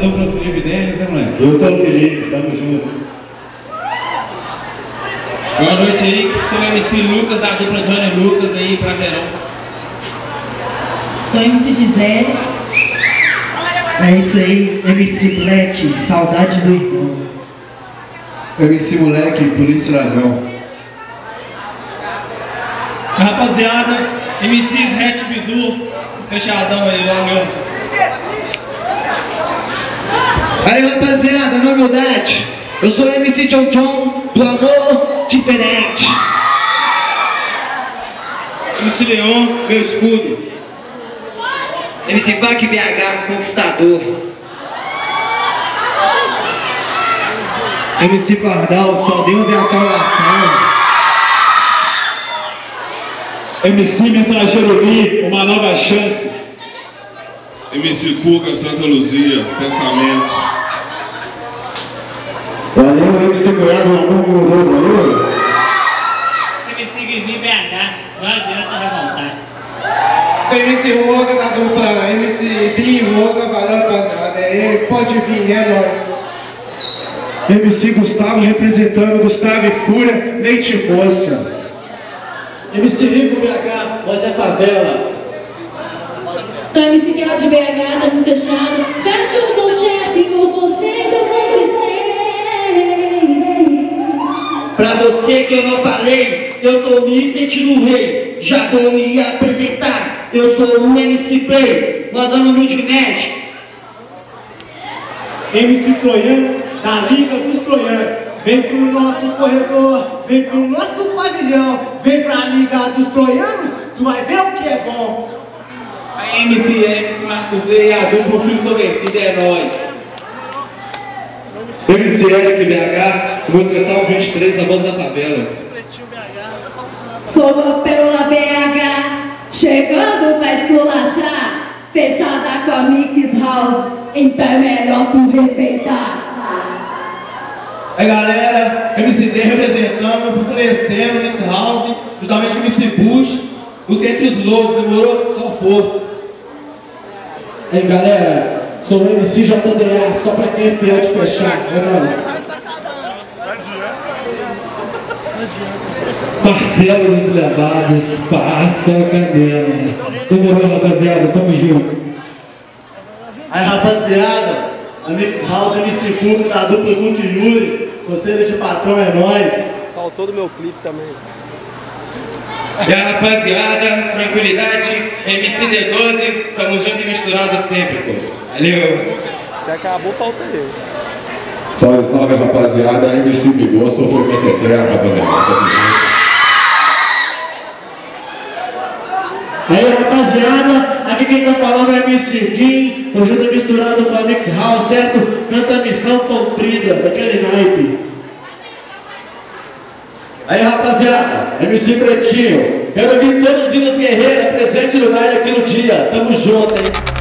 dupla Felipe Denis, né, moleque? Eu sou o Felipe, tamo junto. Boa noite aí, sou o MC Lucas, da dupla Johnny Lucas aí, prazerão. Sou MC Gisele. É isso aí, MC Black, saudade do irmão. MC Moleque, Polícia Ladrão. Rapaziada, MCs Ret Bidu, fechadão aí, lá meu. Aí rapaziada, na humildade, eu sou o MC John John, do amor diferente. MC Leon, meu escudo. MC Vac BH, conquistador. MC Pardal, só Deus é a salvação. MC Mensageiro Lee, uma nova chance. MC Cuca, Santa Luzia, Pensamentos. Valeu, MC Cunhado, um amor mudou, valeu? MC Guizinho BH, não adianta revoltar. Sou MC Roga da dupla MC Bin Roga, valeu rapaziada. Ele pode vir, é nóis. MC Gustavo representando Gustavo e Fúria, Leite Moça. MC Rico BH, voz da favela. Sou MC Kel de BH, tá fechado. Fecha o concerto e com o concerto eu conquistei. Pra você que eu não falei, eu tô me sentindo rei. Já vou me apresentar, eu sou o MC Play, mandando humildemente. MC Troiano, da Liga dos Troianos. Vem pro nosso corredor, vem pro nosso pavilhão, vem pra Liga dos Troianos, tu vai ver o que é bom. A MC Marcos Lei, a dupla Filho Convertido, é nóis. MC Eric BH, música Salve 23, a voz da favela. Sou a Pérola BH, chegando pra esculachar. Fechada com a Mix House, então é melhor tu respeitar. Aí galera, MCD representando, fortalecendo o Mix House, juntamente com o MC Bush, música entre os loucos, demorou? Só força. Aí galera, sou o MC JDA, só pra quem é fiel de fechar, é nóis. Marcelo dos Levados, passa a cadela. Demorou, rapaziada, tamo junto. Aí rapaziada, a Mix House, MC Cuca, da dupla Guto e Yuri, conselho de patrão é nóis. Faltou do meu clipe também. E a rapaziada, tranquilidade, MC D12, tamo junto e misturado sempre, pô. Valeu. Se acabou, falta eu. Salve, salve, rapaziada. MC Bigô, sou o Eterno, rapaziada. Aí rapaziada, aqui quem tá falando é MC Kim, conjunto misturado com a Mix House, certo? Canta Missão Comprida, daquele naipe. Aí rapaziada, MC Pretinho, quero ouvir todos os Vilas Guerreiras presentes no baile aqui no dia, tamo junto, hein?